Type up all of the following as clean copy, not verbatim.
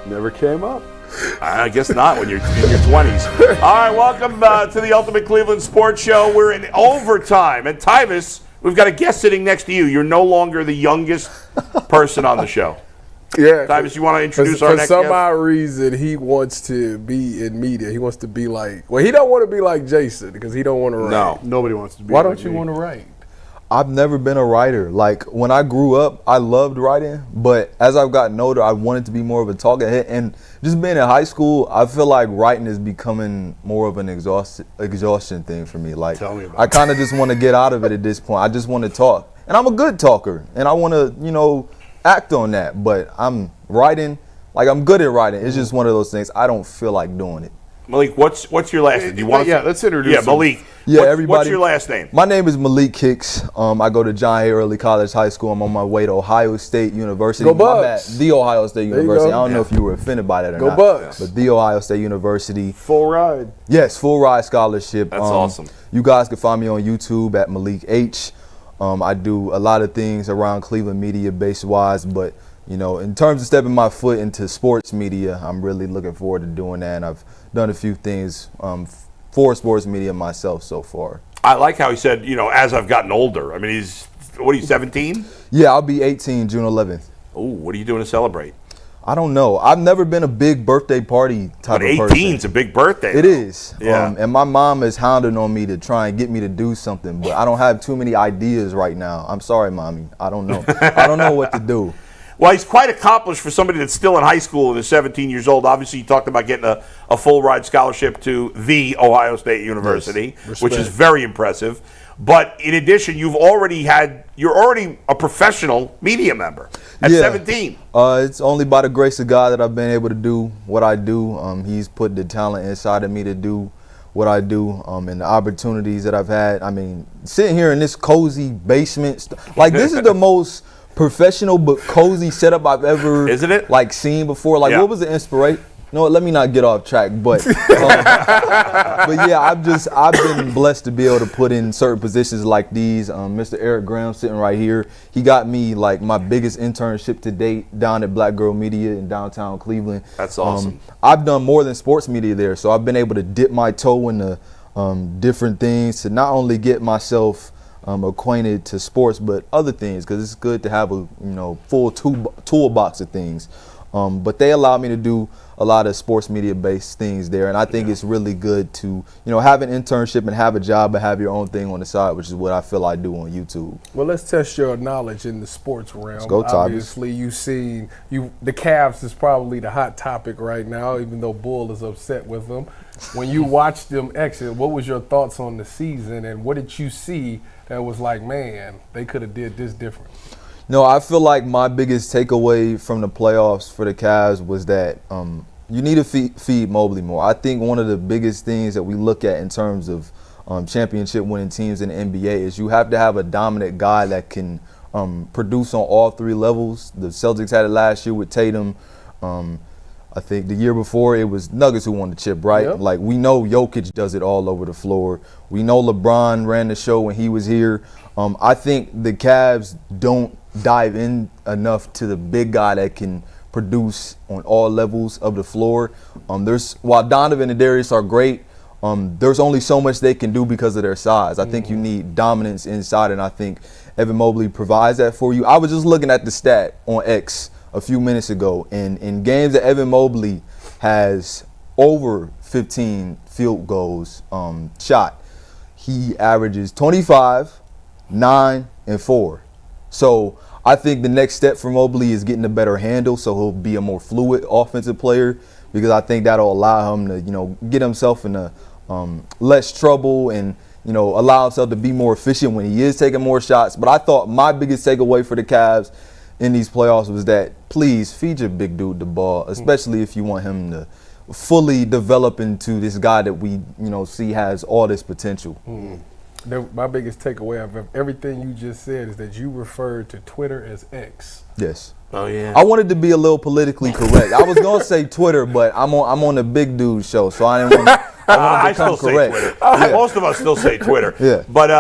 Never came up. I guess not when you're in your 20s. All right, welcome to the Ultimate Cleveland Sports Show. We're in overtime. And Tyvis, we've got a guest sitting next to you. You're no longer the youngest person on the show. Yeah. Tyvis, you want to introduce our next guest? For some odd reason, he wants to be in media. He wants to be like, well, he don't want to be like Jason because he don't want to write. No. Nobody wants to be Why like don't you me. want to write? I've never been a writer. Like, when I grew up, I loved writing, but as I've gotten older, I wanted to be more of a talker. And just being in high school, I feel like writing is becoming more of an exhaustion thing for me. Like, Tell me about I kind of just want to get out of it at this point. I just want to talk. And I'm a good talker, and I want to, you know, act on that. But I'm writing, like, I'm good at writing. It's just one of those things. I don't feel like doing it. Maliq, what's your last name? Do you want Yeah, let's introduce him. Maliq. Yeah, What's your last name? My name is Maliq Hicks. I go to John Hay Early College High School. I'm on my way to Ohio State University. Go Bucks. My bad, the Ohio State There you University. go. I don't know if you were offended by that or Go not. Bucks. But the Ohio State University. Full ride. Yes, full ride scholarship. That's awesome. You guys can find me on YouTube at Maliq H. I do a lot of things around Cleveland media base wise, but you know, in terms of stepping my foot into sports media, I'm really looking forward to doing that. And I've done a few things for sports media myself so far. I like how he said, you know, as I've gotten older. I mean, he's, what are you, 17? Yeah, I'll be 18 June 11th. Oh, what are you doing to celebrate? I don't know. I've never been a big birthday party type But of person. 18's a big birthday. It is. Yeah. And my mom is hounding on me to try and get me to do something, but I don't have too many ideas right now. I'm sorry, Mommy. I don't know. I don't know what to do. Well, he's quite accomplished for somebody that's still in high school and is 17 years old. Obviously, you talked about getting a full ride scholarship to the Ohio State University, Yes. which is very impressive. But in addition, you're already a professional media member at 17. It's only by the grace of God that I've been able to do what I do. He's put the talent inside of me to do what I do, and the opportunities that I've had. I mean, sitting here in this cozy basement, like this is the most professional but cozy setup I've ever Isn't it? like seen before. Like, Yeah. what was the inspiration? You know what, let me not get off track, but yeah, I've been blessed to be able to put in certain positions like these. Mr. Eric Graham sitting right here, he got me like my biggest internship to date down at Black Girl Media in downtown Cleveland. That's awesome. I've done more than sports media there, so I've been able to dip my toe into different things to not only get myself acquainted to sports, but other things, because it's good to have a full toolbox of things. But they allowed me to do a lot of sports media based things there, and I think it's really good to have an internship and have a job and have your own thing on the side, which is what I feel I do on YouTube. Well, let's test your knowledge in the sports realm. Let's go, Tyvis. Obviously, you've seen the Cavs is probably the hot topic right now, even though Bull is upset with them. When you watched them exit, what was your thoughts on the season, and what did you see that was like, man, they could have did this different? No, I feel like my biggest takeaway from the playoffs for the Cavs was that you need to feed Mobley more. I think one of the biggest things that we look at in terms of championship winning teams in the NBA is you have to have a dominant guy that can produce on all three levels. The Celtics had it last year with Tatum. I think the year before it was Nuggets who won the chip, right? Yep. Like, we know Jokic does it all over the floor. We know LeBron ran the show when he was here. I think the Cavs don't dive in enough to the big guy that can produce on all levels of the floor. While Donovan and Darius are great, there's only so much they can do because of their size. I think you need dominance inside, and I think Evan Mobley provides that for you. I was just looking at the stat on X a few minutes ago, and in games that Evan Mobley has over 15 field goals shot, he averages 25, 9, and 4. So I think the next step for Mobley is getting a better handle, so he'll be a more fluid offensive player, because I think that'll allow him to, get himself in a less trouble and, allow himself to be more efficient when he is taking more shots. But I thought my biggest takeaway for the Cavs in these playoffs was that please feed your big dude the ball, especially if you want him to fully develop into this guy that we, see has all this potential. My biggest takeaway of everything you just said is that you referred to Twitter as X. Yes. Oh yeah. I wanted to be a little politically correct. I was gonna say Twitter, but I'm on the big dude show, so I didn't want to. I still say Twitter. Yeah. Most of us still say Twitter. Yeah. But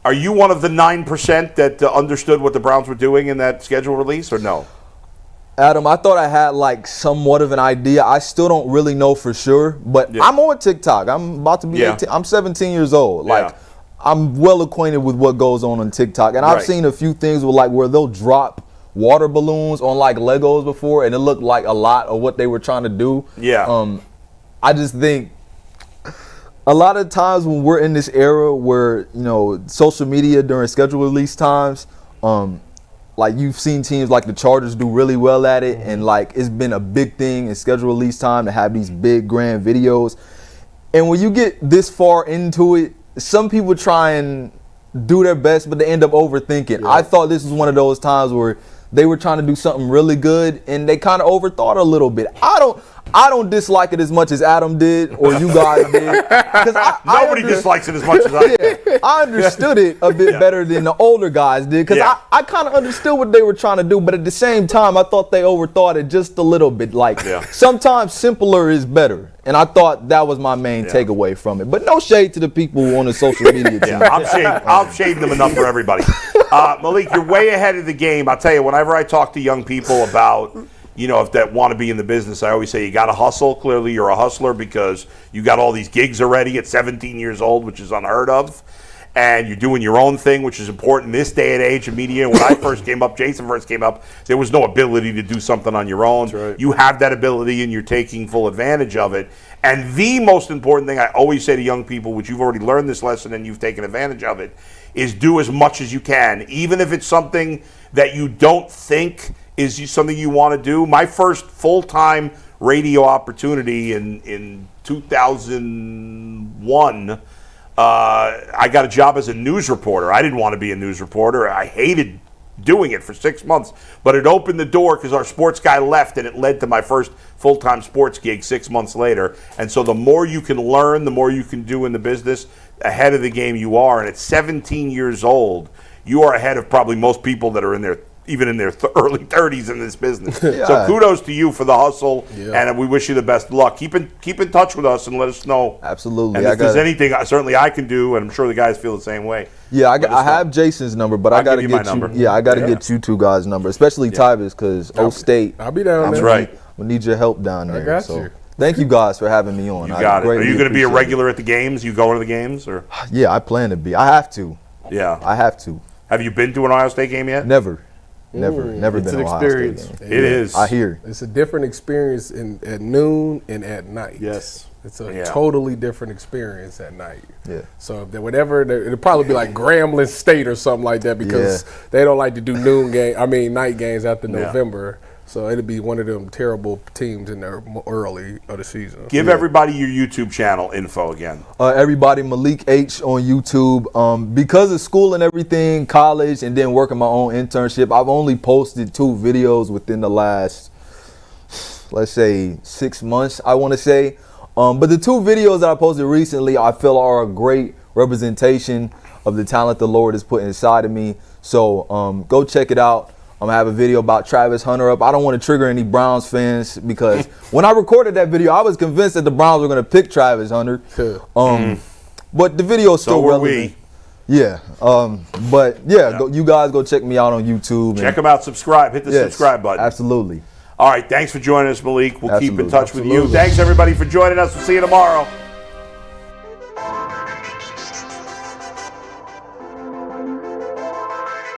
are you one of the 9% that understood what the Browns were doing in that schedule release, or no? Adam, I thought I had like somewhat of an idea. I still don't really know for sure, but Yeah. I'm on TikTok. I'm about to be 18. I'm 17 years old. Like, I'm well acquainted with what goes on TikTok, and I've seen a few things where they'll drop water balloons on like Legos before, and it looked like a lot of what they were trying to do. Yeah. I just think a lot of times when we're in this era where, social media during schedule release times, like you've seen teams like the Chargers do really well at it, and like it's been a big thing in schedule release time to have these big grand videos. And when you get this far into it, some people try and do their best, but they end up overthinking. I thought this was one of those times where they were trying to do something really good and they kind of overthought a little bit. I don't dislike it as much as Adam did or you guys did. Nobody dislikes it as much as I do. I understood it a bit better than the older guys did, because I kind of understood what they were trying to do, but at the same time, I thought they overthought it just a little bit. Like, sometimes simpler is better. And I thought that was my main takeaway from it. But no shade to the people on the social media team. I'm shading them enough for everybody. Maliq, you're way ahead of the game. I'll tell you, whenever I talk to young people about, if they want to be in the business, I always say you got to hustle. Clearly, you're a hustler because you got all these gigs already at 17 years old, which is unheard of. And you're doing your own thing, which is important in this day and age of media. When I first came up, Jason first came up, there was no ability to do something on your own. That's right. You have that ability and you're taking full advantage of it. And the most important thing I always say to young people, which you've already learned this lesson and you've taken advantage of it, is do as much as you can. Even if it's something that you don't think is something you want to do. My first full-time radio opportunity in 2001, I got a job as a news reporter. I didn't want to be a news reporter. I hated doing it for 6 months, but it opened the door because our sports guy left, and it led to my first full-time sports gig 6 months later. And so the more you can learn, the more you can do in the business, ahead of the game you are. And at 17 years old, you are ahead of probably most people that are in their even in their early 30s in this business. Yeah. So kudos to you for the hustle, Yeah. and we wish you the best of luck. Keep in touch with us and let us know. Absolutely. And if there's anything, certainly I can do, and I'm sure the guys feel the same way. Yeah, I have Jason's number, but I got to give you get my number. Yeah, I got to get you two guys' number, especially Tyvis, because O State. I'll be down That's there. right. We need your help down there. got so you. Thank you guys for having me on. You got it. Are you going to be a appreciate regular at the games? You going to the games, or? Yeah, I plan to be. I have to. Yeah. I have to. Have you been to an Ohio State game yet? Never It's been an to Ohio experience. State game. It is. I hear. It's a different experience at noon and at night. Yes. It's a Yeah. totally different experience at night. Yeah. So it'll probably be like Grambling State or something like that because they don't like to do night games after November. So it'll be one of them terrible teams in there early of the season. Give everybody your YouTube channel info again. Everybody, Maliq H on YouTube. Because of school and everything, college, and then working my own internship, I've only posted 2 videos within the last, let's say, 6 months, I want to say. But the 2 videos that I posted recently, I feel are a great representation of the talent the Lord has put inside of me. So go check it out. I'm going to have a video about Travis Hunter up. I don't want to trigger any Browns fans because when I recorded that video, I was convinced that the Browns were going to pick Travis Hunter. But the video is still relevant. Yeah. But yeah, you guys go check me out on YouTube. Check them out. Subscribe. Hit the subscribe button. Absolutely. All right. Thanks for joining us, Maliq. We'll keep in touch with you. Absolutely. Thanks, everybody, for joining us. We'll see you tomorrow.